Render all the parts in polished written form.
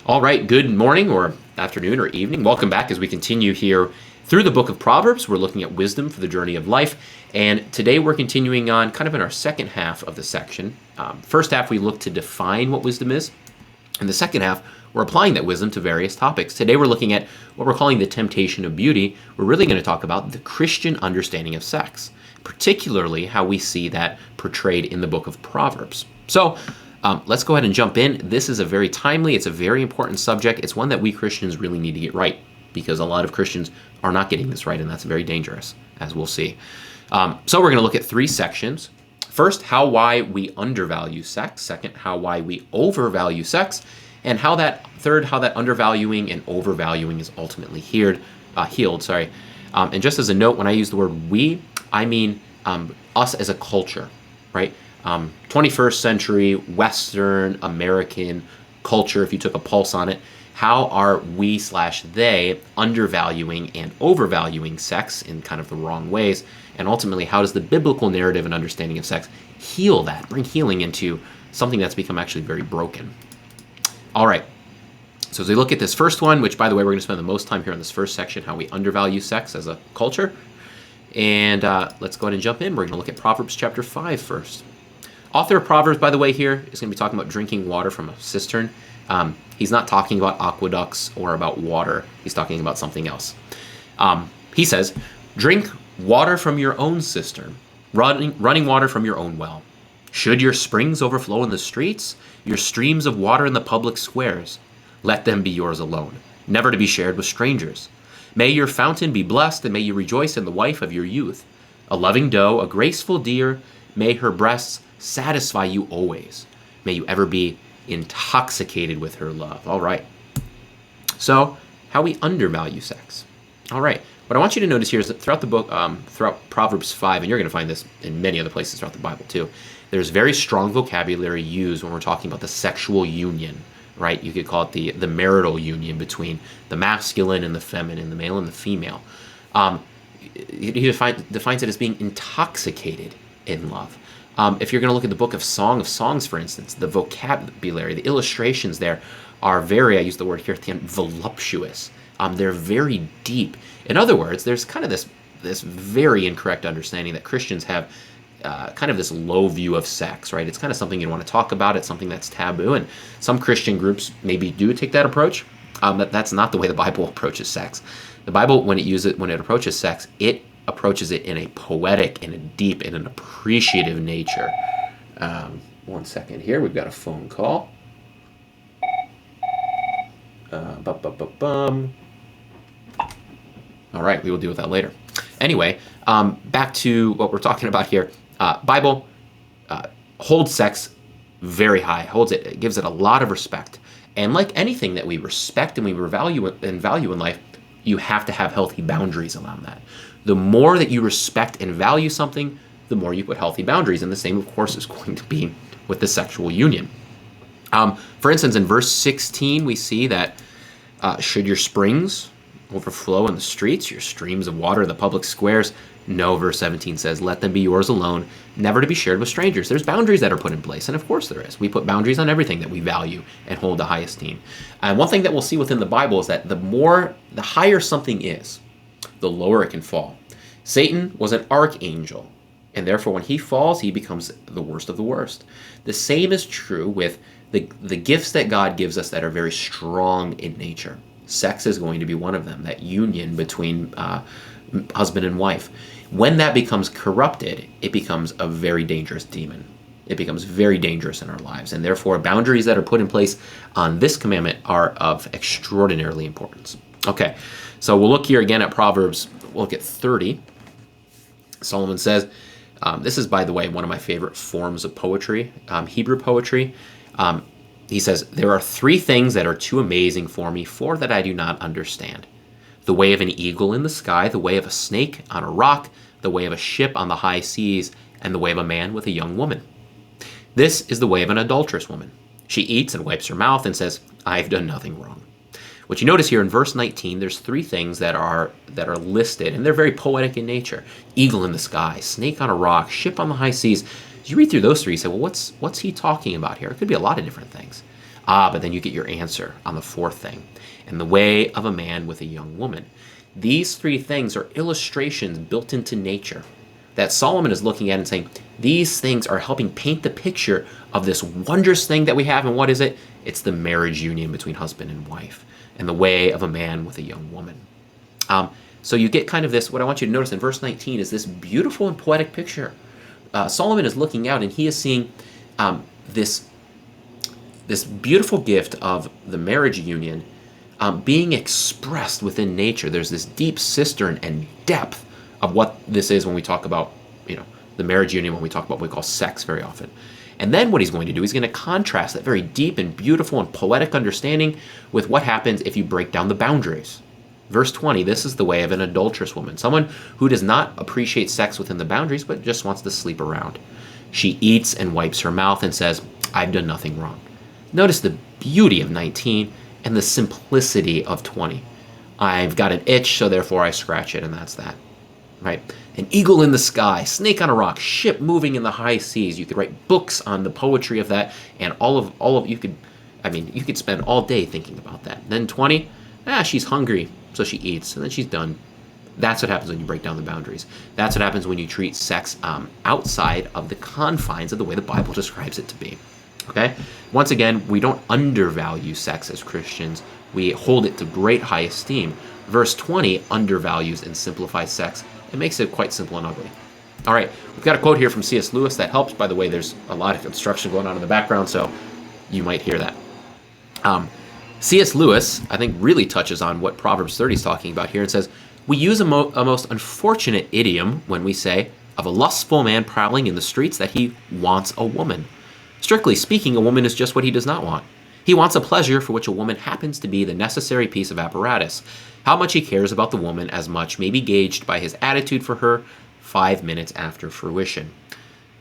All right, good morning or afternoon or evening. Welcome back as we continue here through the book of Proverbs. We're looking at wisdom for the journey of life. And today we're continuing on kind of in our second half of the section. First half, we look to define what wisdom is. In the second half, we're applying that wisdom to various topics. Today we're looking at what we're calling the temptation of beauty. We're really going to talk about the Christian understanding of sex, particularly how we see that portrayed in the book of Proverbs. So let's go ahead and jump in. This is a very timely, it's a very important subject. It's one that we Christians really need to get right because a lot of Christians are not getting this right, and that's very dangerous, as we'll see. So we're going to look at three sections. First, why we undervalue sex. Second, why we overvalue sex. And how that undervaluing and overvaluing is ultimately healed. And just as a note, when I use the word we, I mean us as a culture, right? 21st century Western American culture, if you took a pulse on it, how are we/they undervaluing and overvaluing sex in kind of the wrong ways? And ultimately, how does the biblical narrative and understanding of sex heal that, bring healing into something that's become actually very broken? All right, so as we look at this first one, which by the way, we're going to spend the most time here in this first section, how we undervalue sex as a culture. And let's go ahead and jump in. We're going to look at Proverbs chapter 5 first. Author of Proverbs, by the way, here is going to be talking about drinking water from a cistern. He's not talking about aqueducts or about water. He's talking about something else. He says, drink water from your own cistern, running water from your own well. Should your springs overflow in the streets, your streams of water in the public squares, let them be yours alone, never to be shared with strangers. May your fountain be blessed, and may you rejoice in the wife of your youth. A loving doe, a graceful deer, may her breasts satisfy you always. May you ever be intoxicated with her love. All right. So, how we undervalue sex. All right. What I want you to notice here is that throughout the book, throughout Proverbs 5, and you're going to find this in many other places throughout the Bible too, there's very strong vocabulary used when we're talking about the sexual union, right? You could call it the marital union between the masculine and the feminine, the male and the female. He defines it as being intoxicated in love. If you're going to look at the book of Song of Songs, for instance, the vocabulary, the illustrations there are very, I use the word here at the end, voluptuous. They're very deep. In other words, there's kind of this very incorrect understanding that Christians have kind of this low view of sex, right? It's kind of something you don't want to talk about. It's something that's taboo. And some Christian groups maybe do take that approach. But that's not the way the Bible approaches sex. The Bible, when it approaches sex, it approaches it in a poetic, in a deep, in an appreciative nature. 1 second here. We've got a phone call. All right, we will deal with that later. Anyway, back to what we're talking about here. Bible holds sex very high, it gives it a lot of respect. And like anything that we respect and we value in life, you have to have healthy boundaries around that. The more that you respect and value something, the more you put healthy boundaries. And the same, of course, is going to be with the sexual union. For instance, in verse 16, we see that should your springs overflow in the streets, your streams of water in the public squares? No, verse 17 says, let them be yours alone, never to be shared with strangers. There's boundaries that are put in place, and of course there is. We put boundaries on everything that we value and hold to high esteem. And one thing that we'll see within the Bible is that the higher something is, the lower it can fall. Satan was an archangel, and therefore when he falls, he becomes the worst of the worst. The same is true with the gifts that God gives us that are very strong in nature. Sex is going to be one of them, that union between husband and wife. When that becomes corrupted, it becomes a very dangerous demon. It becomes very dangerous in our lives, and therefore boundaries that are put in place on this commandment are of extraordinarily importance. Okay, so we'll look here again at Proverbs. We'll look at 30. Solomon says, this is, by the way, one of my favorite forms of poetry, Hebrew poetry. He says, there are 3 things that are too amazing for me, 4 that I do not understand. The way of an eagle in the sky, the way of a snake on a rock, the way of a ship on the high seas, and the way of a man with a young woman. This is the way of an adulterous woman. She eats and wipes her mouth and says, I've done nothing wrong. What you notice here in verse 19, there's 3 things that are listed, and they're very poetic in nature. Eagle in the sky, snake on a rock, ship on the high seas. As you read through those 3, you say, well, what's he talking about here? It could be a lot of different things. But then you get your answer on the fourth thing. And the way of a man with a young woman. These three things are illustrations built into nature that Solomon is looking at and saying, these things are helping paint the picture of this wondrous thing that we have. And what is it? It's the marriage union between husband and wife and the way of a man with a young woman. So you get kind of this, what I want you to notice in verse 19 is this beautiful and poetic picture. Solomon is looking out and he is seeing this beautiful gift of the marriage union being expressed within nature. There's this deep cistern and depth of what this is when we talk about, the marriage union, when we talk about what we call sex very often. And then what he's going to do, he's going to contrast that very deep and beautiful and poetic understanding with what happens if you break down the boundaries. Verse 20, this is the way of an adulterous woman, someone who does not appreciate sex within the boundaries, but just wants to sleep around. She eats and wipes her mouth and says, I've done nothing wrong. Notice the beauty of 19 and the simplicity of 20. I've got an itch, so therefore I scratch it, and that's that. Right? An eagle in the sky, snake on a rock, ship moving in the high seas. You could write books on the poetry of that, and all of you could spend all day thinking about that. Then 20, she's hungry, so she eats, and then she's done. That's what happens when you break down the boundaries. That's what happens when you treat sex outside of the confines of the way the Bible describes it to be. Okay? Once again, we don't undervalue sex as Christians. We hold it to great high esteem. Verse 20 undervalues and simplifies sex. It makes it quite simple and ugly. All right, we've got a quote here from C.S. Lewis that helps. By the way, there's a lot of construction going on in the background, so you might hear that. C.S. Lewis, I think, really touches on what Proverbs 30 is talking about here and says, we use a most unfortunate idiom when we say of a lustful man prowling in the streets that he wants a woman. Strictly speaking, a woman is just what he does not want. He wants a pleasure for which a woman happens to be the necessary piece of apparatus. How much he cares about the woman as much may be gauged by his attitude for her 5 minutes after fruition.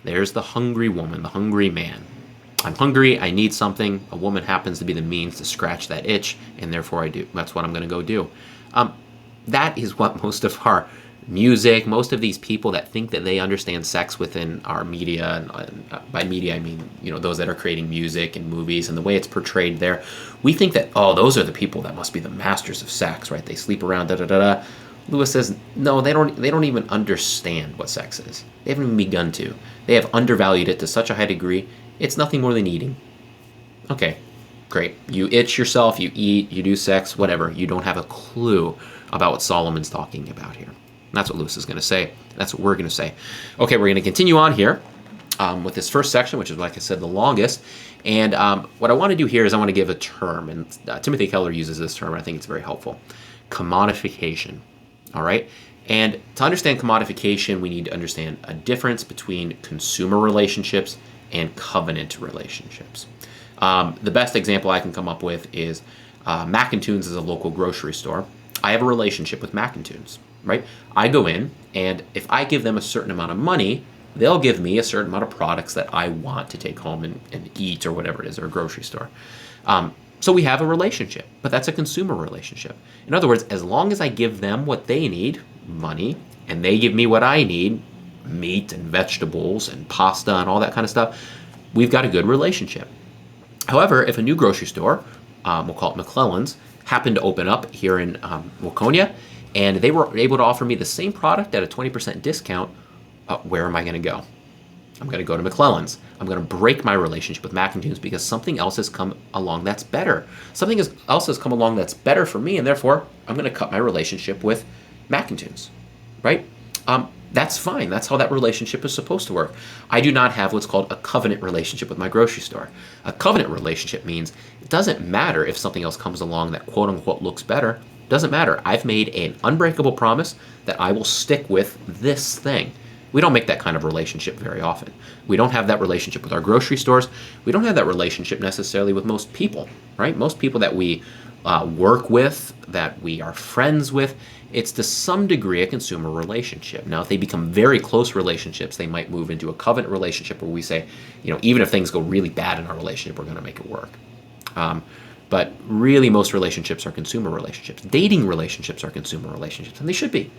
There's the hungry woman, the hungry man. I'm hungry, I need something. A woman happens to be the means to scratch that itch, and therefore I do. That's what I'm going to go do. That is what most of our music, most of these people that think that they understand sex within our media, and by media I mean, those that are creating music and movies and the way it's portrayed there, we think that, those are the people that must be the masters of sex, right? They sleep around, da-da-da-da. Lewis says, no, they don't even understand what sex is. They haven't even begun to. They have undervalued it to such a high degree, it's nothing more than eating. Okay, great. You itch yourself, you eat, you do sex, whatever. You don't have a clue about what Solomon's talking about here. That's what Lewis is going to say. That's what we're going to say. Okay, we're going to continue on here with this first section, which is, like I said, the longest. And what I want to do here is I want to give a term. And Timothy Keller uses this term, and I think it's very helpful. Commodification. All right? And to understand commodification, we need to understand a difference between consumer relationships and covenant relationships. The best example I can come up with is Mac and Tunes is a local grocery store. I have a relationship with Mac and Tunes. Right? I go in, and if I give them a certain amount of money, they'll give me a certain amount of products that I want to take home and eat or whatever it is, or a grocery store. So we have a relationship, but that's a consumer relationship. In other words, as long as I give them what they need, money, and they give me what I need, meat and vegetables and pasta and all that kind of stuff, we've got a good relationship. However, if a new grocery store, we'll call it McClellan's, happened to open up here in Waconia, and they were able to offer me the same product at a 20% discount, where am I going to go? I'm going to go to McClellan's. I'm going to break my relationship with Mac and Tunes because something else has come along that's better. Something else has come along that's better for me, and therefore I'm going to cut my relationship with Mac and Tunes, right? That's fine. That's how that relationship is supposed to work. I do not have what's called a covenant relationship with my grocery store. A covenant relationship means it doesn't matter if something else comes along that quote-unquote looks better. Doesn't matter. I've made an unbreakable promise that I will stick with this thing. We don't make that kind of relationship very often. We don't have that relationship with our grocery stores. We don't have that relationship necessarily with most people, right? Most people that we work with, that we are friends with, it's to some degree a consumer relationship. Now, if they become very close relationships, they might move into a covenant relationship where we say, even if things go really bad in our relationship, we're going to make it work. But really, most relationships are consumer relationships. Dating relationships are consumer relationships, and they should be.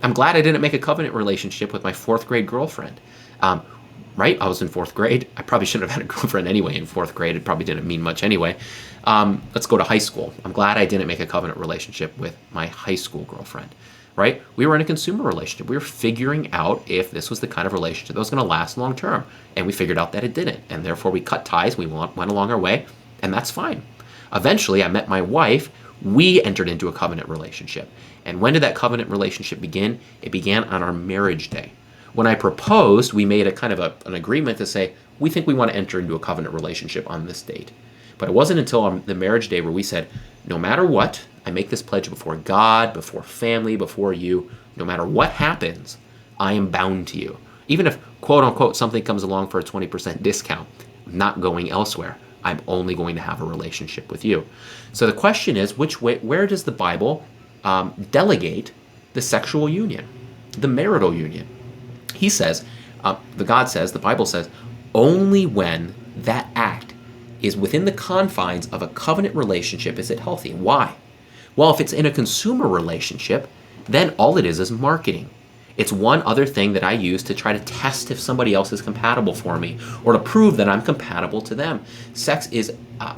I'm glad I didn't make a covenant relationship with my 4th grade girlfriend. right? I was in fourth grade. I probably shouldn't have had a girlfriend anyway in fourth grade. It probably didn't mean much anyway. Let's go to high school. I'm glad I didn't make a covenant relationship with my high school girlfriend, right? We were in a consumer relationship. We were figuring out if this was the kind of relationship that was going to last long term. And we figured out that it didn't. And therefore we cut ties. We went along our way. And that's fine. Eventually, I met my wife. We entered into a covenant relationship. And when did that covenant relationship begin? It began on our marriage day. When I proposed, we made a kind of an agreement to say, we think we want to enter into a covenant relationship on this date. But it wasn't until the marriage day where we said, no matter what, I make this pledge before God, before family, before you, no matter what happens, I am bound to you. Even if, quote unquote, something comes along for a 20% discount, I'm not going elsewhere. I'm only going to have a relationship with you. So the question is, where does the Bible delegate the sexual union, the marital union? He says, the Bible says, only when that act is within the confines of a covenant relationship is it healthy. Why? Well, if it's in a consumer relationship, then all it is marketing. It's one other thing that I use to try to test if somebody else is compatible for me or to prove that I'm compatible to them. Sex is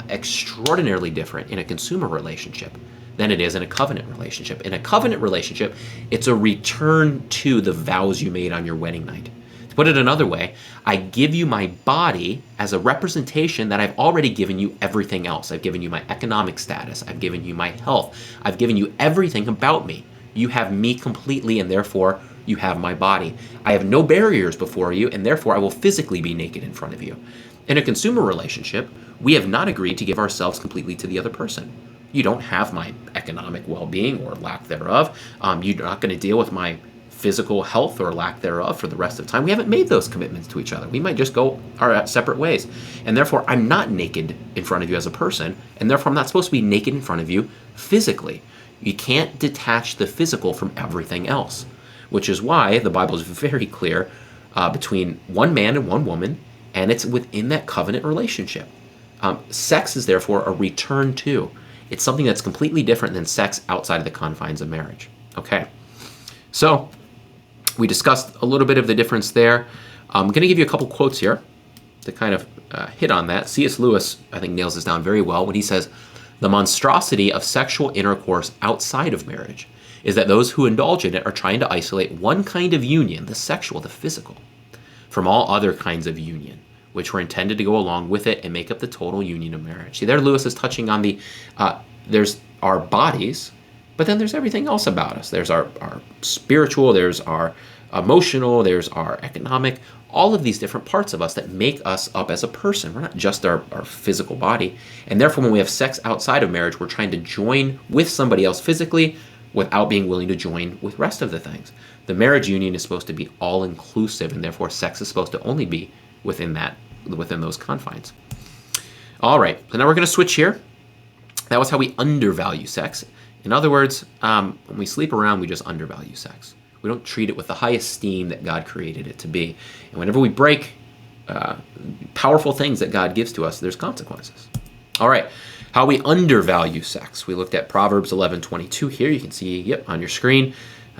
extraordinarily different in a consumer relationship than it is in a covenant relationship. In a covenant relationship, it's a return to the vows you made on your wedding night. To put it another way, I give you my body as a representation that I've already given you everything else. I've given you my economic status. I've given you my health. I've given you everything about me. You have me completely, and therefore you have my body. I have no barriers before you, and therefore I will physically be naked in front of you. In a consumer relationship, we have not agreed to give ourselves completely to the other person. You don't have my economic well-being or lack thereof. You're not going to deal with my physical health or lack thereof for the rest of the time. We haven't made those commitments to each other. We might just go our separate ways. And therefore, I'm not naked in front of you as a person, and therefore I'm not supposed to be naked in front of you physically. You can't detach the physical from everything else, which is why the Bible is very clear between one man and one woman, and it's within that covenant relationship. Sex is therefore a return to. It's something that's completely different than sex outside of the confines of marriage. Okay, so we discussed a little bit of the difference there. I'm going to give you a couple quotes here to kind of hit on that. C.S. Lewis, I think, nails this down very well when he says, the monstrosity of sexual intercourse outside of marriage is that those who indulge in it are trying to isolate one kind of union, the sexual, the physical, from all other kinds of union, which were intended to go along with it and make up the total union of marriage. See, there Lewis is touching on there's our bodies, but then there's everything else about us. There's our spiritual, there's our emotional, there's our economic, all of these different parts of us that make us up as a person. We're not just our physical body. And therefore, when we have sex outside of marriage, we're trying to join with somebody else physically without being willing to join with the rest of the things. The marriage union is supposed to be all-inclusive, and therefore sex is supposed to only be within those confines. All right, so now we're going to switch here. That was how we undervalue sex. In other words, when we sleep around, we just undervalue sex. We don't treat it with the high esteem that God created it to be. And whenever we break powerful things that God gives to us, there's consequences. All right, how we undervalue sex. We looked at Proverbs 11:22 here. You can see, on your screen.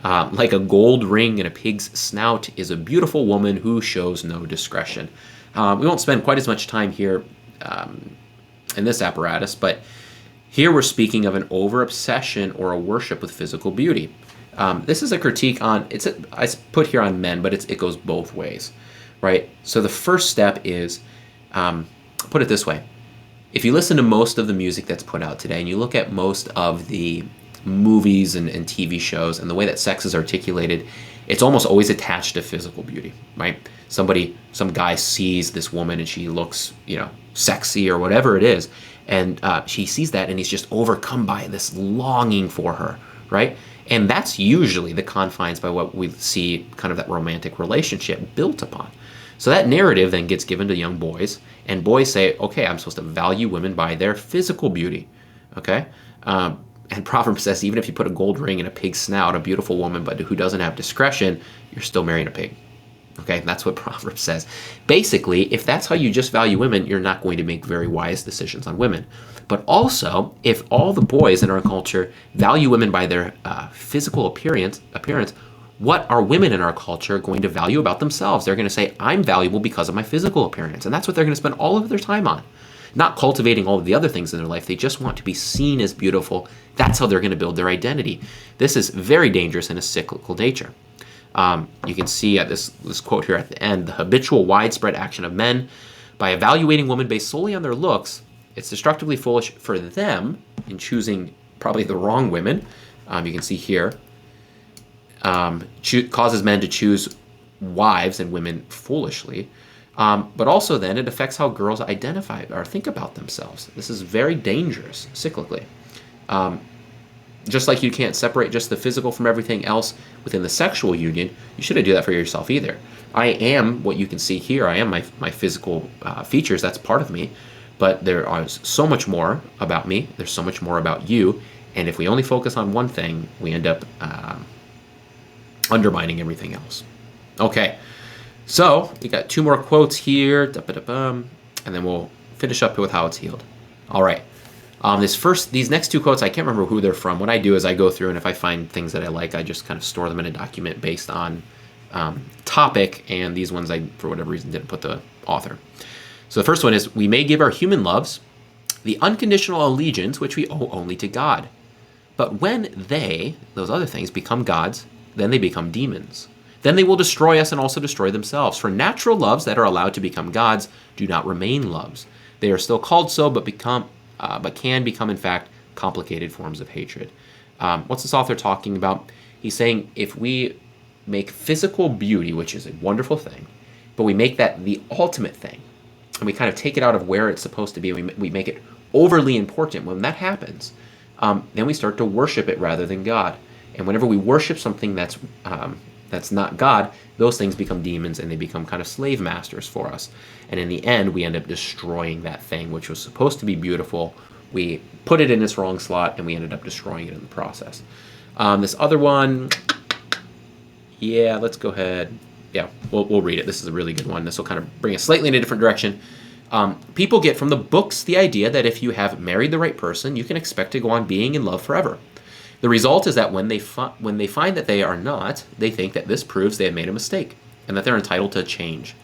Like a gold ring in a pig's snout is a beautiful woman who shows no discretion. We won't spend quite as much time here in this apparatus, but here we're speaking of an over-obsession or a worship with physical beauty. This is a critique on, I put here on men, but it goes both ways, right? So the first step is, put it this way. If you listen to most of the music that's put out today, and you look at most of the movies and TV shows and the way that sex is articulated, it's almost always attached to physical beauty, right? Some guy sees this woman and she looks, sexy or whatever it is, and she sees that and he's just overcome by this longing for her, right? And that's usually the confines by what we see kind of that romantic relationship built upon. So that narrative then gets given to young boys, and boys say, okay, I'm supposed to value women by their physical beauty, okay? And Proverbs says, even if you put a gold ring in a pig's snout, a beautiful woman, but who doesn't have discretion, you're still marrying a pig. Okay, that's what Proverbs says. Basically, if that's how you just value women, you're not going to make very wise decisions on women. But also, if all the boys in our culture value women by their physical appearance, what are women in our culture going to value about themselves? They're going to say, I'm valuable because of my physical appearance. And that's what they're going to spend all of their time on. Not cultivating all of the other things in their life. They just want to be seen as beautiful. That's how they're going to build their identity. This is very dangerous in a cyclical nature. You can see at this quote here at the end, the habitual widespread action of men by evaluating women based solely on their looks. It's destructively foolish for them in choosing probably the wrong women. You can see here, causes men to choose wives and women foolishly. But also then it affects how girls identify or think about themselves. This is very dangerous cyclically. Just like you can't separate just the physical from everything else within the sexual union, you shouldn't do that for yourself either. I am what you can see here. I am my physical features. That's part of me. But there is so much more about me. There's so much more about you. And if we only focus on one thing, we end up undermining everything else. Okay, so we got 2 more quotes here, and then we'll finish up with how it's healed. All right. These next 2 quotes, I can't remember who they're from. What I do is I go through, and if I find things that I like, I just kind of store them in a document based on topic. And these ones, I, for whatever reason, didn't put the author. So the first one is, we may give our human loves the unconditional allegiance which we owe only to God. But when those other things, become gods, then they become demons. Then they will destroy us and also destroy themselves. For natural loves that are allowed to become gods do not remain loves. They are still called so, but can become, in fact, complicated forms of hatred. What's this author talking about? He's saying if we make physical beauty, which is a wonderful thing, but we make that the ultimate thing, and we kind of take it out of where it's supposed to be, we make it overly important. When that happens, then we start to worship it rather than God. And whenever we worship something that's not God, those things become demons and they become kind of slave masters for us. And in the end, we end up destroying that thing which was supposed to be beautiful. We put it in its wrong slot and we ended up destroying it in the process. This other one, yeah, let's go ahead. Yeah, we'll read it. This is a really good one. This will kind of bring us slightly in a different direction. People get from the books the idea that if you have married the right person, you can expect to go on being in love forever. The result is that when they find that they are not, they think that this proves they have made a mistake and that they're entitled to change.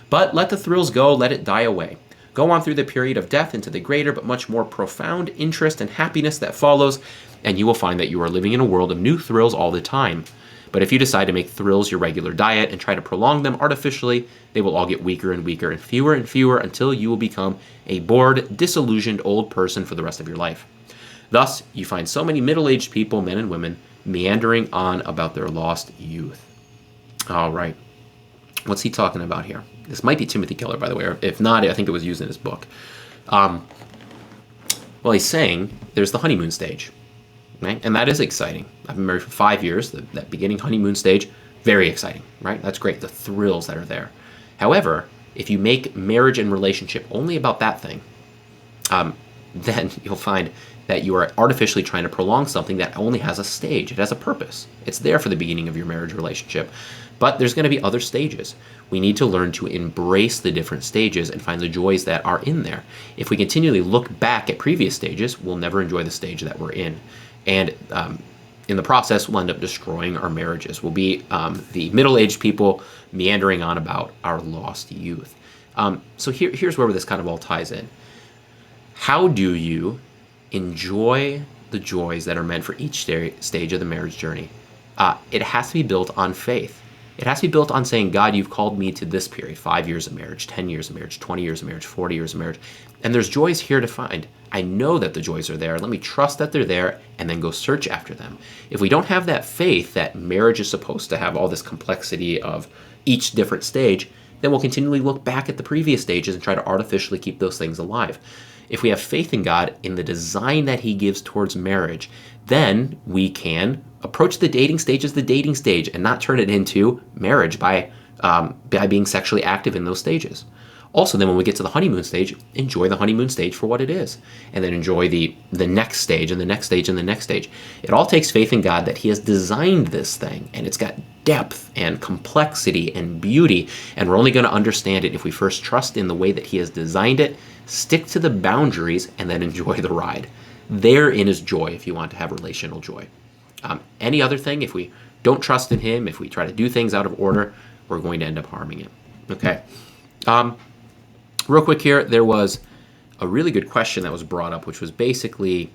But let the thrills go, let it die away. Go on through the period of death into the greater but much more profound interest and happiness that follows, and you will find that you are living in a world of new thrills all the time. But if you decide to make thrills your regular diet and try to prolong them artificially, they will all get weaker and weaker and fewer until you will become a bored, disillusioned old person for the rest of your life. Thus, you find so many middle-aged people, men and women, meandering on about their lost youth. All right. What's he talking about here? This might be Timothy Keller, by the way, or if not, I think it was used in his book. Well, he's saying there's the honeymoon stage, right? And that is exciting. I've been married for 5 years. That beginning honeymoon stage, very exciting, right? That's great, the thrills that are there. However, if you make marriage and relationship only about that thing, then you'll find that you are artificially trying to prolong something that only has a stage. It has a purpose. It's there for the beginning of your marriage relationship. But there's going to be other stages. We need to learn to embrace the different stages and find the joys that are in there. If we continually look back at previous stages, we'll never enjoy the stage that we're in. And in the process, we'll end up destroying our marriages. We'll be the middle-aged people meandering on about our lost youth. So here's where this kind of all ties in. How do you enjoy the joys that are meant for each stage of the marriage journey? It has to be built on faith. It has to be built on saying, God, you've called me to this period, 5 years of marriage, 10 years of marriage, 20 years of marriage, 40 years of marriage. And there's joys here to find. I know that the joys are there. Let me trust that they're there and then go search after them. If we don't have that faith that marriage is supposed to have all this complexity of each different stage, then we'll continually look back at the previous stages and try to artificially keep those things alive. If we have faith in God, in the design that he gives towards marriage, then we can approach the dating stage as the dating stage and not turn it into marriage by being sexually active in those stages. Also, then when we get to the honeymoon stage, enjoy the honeymoon stage for what it is, and then enjoy the next stage and the next stage and the next stage. It all takes faith in God that he has designed this thing, and it's got depth and complexity and beauty, and we're only going to understand it if we first trust in the way that he has designed it, stick to the boundaries, and then enjoy the ride. Therein is joy if you want to have relational joy. Any other thing, if we don't trust in him, if we try to do things out of order, we're going to end up harming it. Okay. Real quick here, there was a really good question that was brought up, which was basically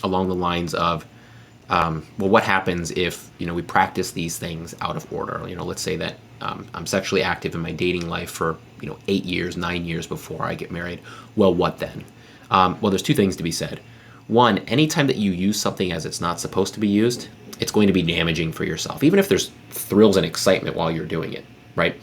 along the lines of, well, what happens if, we practice these things out of order? Let's say that I'm sexually active in my dating life for, 8 years, 9 years before I get married. Well, what then? Well, there's two things to be said. One, anytime that you use something as it's not supposed to be used, it's going to be damaging for yourself, even if there's thrills and excitement while you're doing it, right?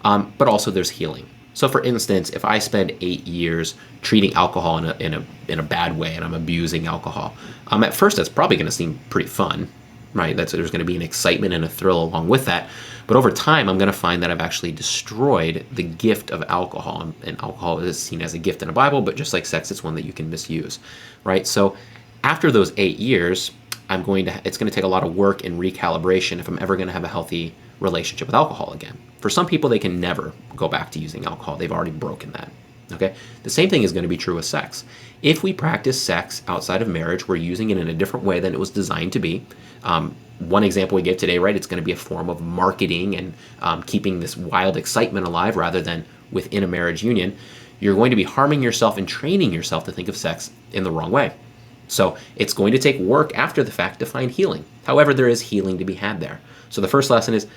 But also there's healing. So for instance, if I spend 8 years treating alcohol in a bad way and I'm abusing alcohol, at first that's probably going to seem pretty fun, right? There's going to be an excitement and a thrill along with that. But over time, I'm going to find that I've actually destroyed the gift of alcohol. And alcohol is seen as a gift in the Bible, but just like sex, it's one that you can misuse, right? So after those 8 years, it's going to take a lot of work and recalibration if I'm ever going to have a healthy relationship with alcohol again. For some people, they can never go back to using alcohol. They've already broken that. Okay? The same thing is going to be true with sex. If we practice sex outside of marriage, we're using it in a different way than it was designed to be. One example we gave today, right? It's going to be a form of marketing and keeping this wild excitement alive rather than within a marriage union. You're going to be harming yourself and training yourself to think of sex in the wrong way. So it's going to take work after the fact to find healing. However, there is healing to be had there. So the first lesson is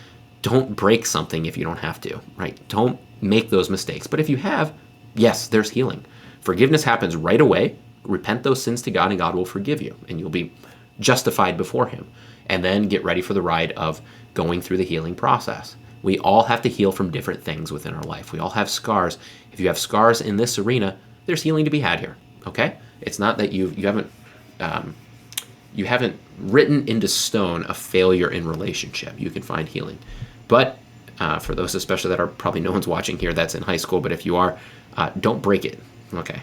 don't break something if you don't have to, right? Don't make those mistakes. But if you have, yes, there's healing. Forgiveness happens right away. Repent those sins to God and God will forgive you and you'll be justified before him. And then get ready for the ride of going through the healing process. We all have to heal from different things within our life. We all have scars. If you have scars in this arena, there's healing to be had here, okay? It's not that you haven't written into stone a failure in relationship. You can find healing. But for those especially that are probably no one's watching here that's in high school, but if you are, don't break it, okay?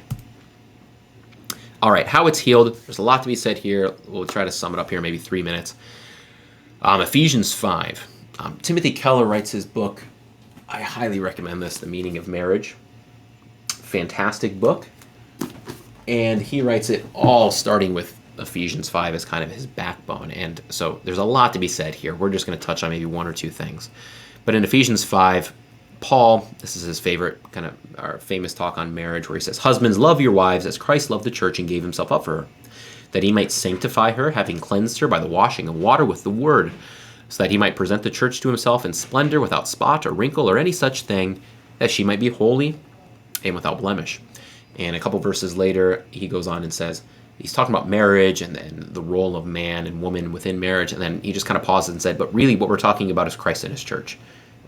All right, how it's healed. There's a lot to be said here. We'll try to sum it up here, maybe 3 minutes. Ephesians 5. Timothy Keller writes his book. I highly recommend this, The Meaning of Marriage. Fantastic book. And he writes it all starting with Ephesians 5 as kind of his backbone. And so there's a lot to be said here. We're just going to touch on maybe one or two things. But in Ephesians 5, Paul, this is his favorite kind of our famous talk on marriage, where he says, "Husbands, love your wives as Christ loved the church and gave himself up for her, that he might sanctify her, having cleansed her by the washing of water with the word, so that he might present the church to himself in splendor, without spot or wrinkle or any such thing, that she might be holy and without blemish." And a couple verses later, he goes on and says, he's talking about marriage and the role of man and woman within marriage, and then he just kind of pauses and said, but really what we're talking about is Christ and his church.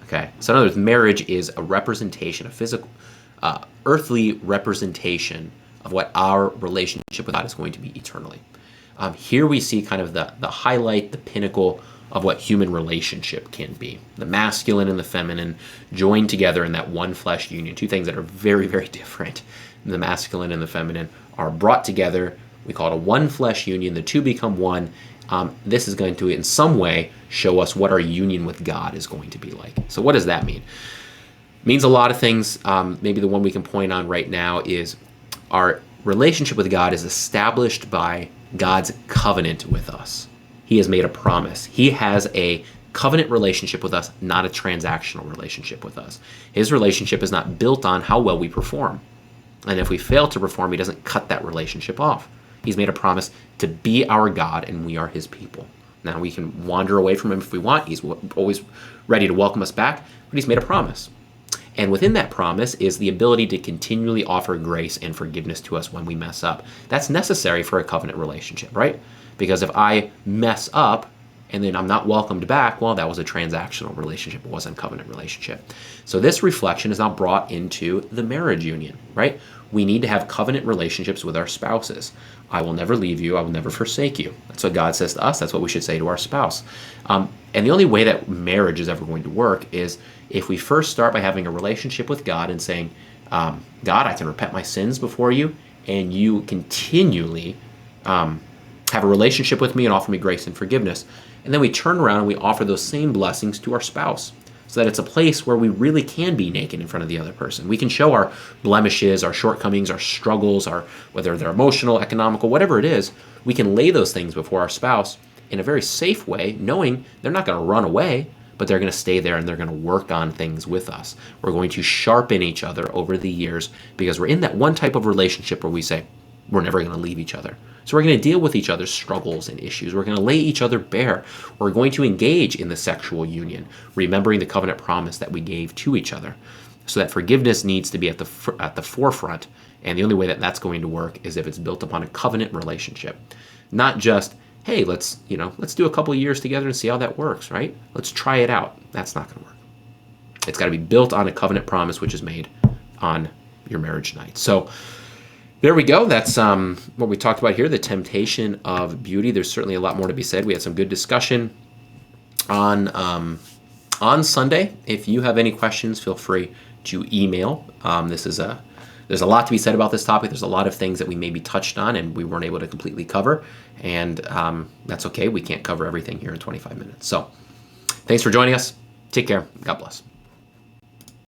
Okay, so in other words, marriage is a representation, a physical, earthly representation of what our relationship with God is going to be eternally. Here we see kind of the highlight, the pinnacle of what human relationship can be. The masculine and the feminine joined together in that one flesh union, two things that are very, very different. The masculine and the feminine are brought together. We call it a one flesh union. The two become one. This is going to, in some way, show us what our union with God is going to be like. So what does that mean? It means a lot of things. Maybe the one we can point on right now is our relationship with God is established by God's covenant with us. He has made a promise. He has a covenant relationship with us, not a transactional relationship with us. His relationship is not built on how well we perform. And if we fail to perform, he doesn't cut that relationship off. He's made a promise to be our God, and we are his people. Now, we can wander away from him if we want. He's always ready to welcome us back, but he's made a promise. And within that promise is the ability to continually offer grace and forgiveness to us when we mess up. That's necessary for a covenant relationship, right? Because if I mess up and then I'm not welcomed back, well, that was a transactional relationship. It wasn't a covenant relationship. So this reflection is now brought into the marriage union, right? We need to have covenant relationships with our spouses. I will never leave you. I will never forsake you. That's what God says to us. That's what we should say to our spouse. And the only way that marriage is ever going to work is if we first start by having a relationship with God and saying, God, I can repent my sins before you, and you continually have a relationship with me and offer me grace and forgiveness. And then we turn around and we offer those same blessings to our spouse, so that it's a place where we really can be naked in front of the other person. We can show our blemishes, our shortcomings, our struggles, whether they're emotional, economical, whatever it is, we can lay those things before our spouse, in a very safe way, knowing they're not going to run away, but they're going to stay there and they're going to work on things with us. We're going to sharpen each other over the years because we're in that one type of relationship where we say, we're never going to leave each other. So we're going to deal with each other's struggles and issues. We're going to lay each other bare. We're going to engage in the sexual union, remembering the covenant promise that we gave to each other. So that forgiveness needs to be at the forefront. And the only way that that's going to work is if it's built upon a covenant relationship. Not just, hey, let's do a couple of years together and see how that works, right? Let's try it out. That's not going to work. It's got to be built on a covenant promise, which is made on your marriage night. So there we go. That's what we talked about here, the temptation of beauty. There's certainly a lot more to be said. We had some good discussion on Sunday. If you have any questions, feel free to email. There's a lot to be said about this topic. There's a lot of things that we maybe touched on and we weren't able to completely cover. And that's okay. We can't cover everything here in 25 minutes. So thanks for joining us. Take care. God bless.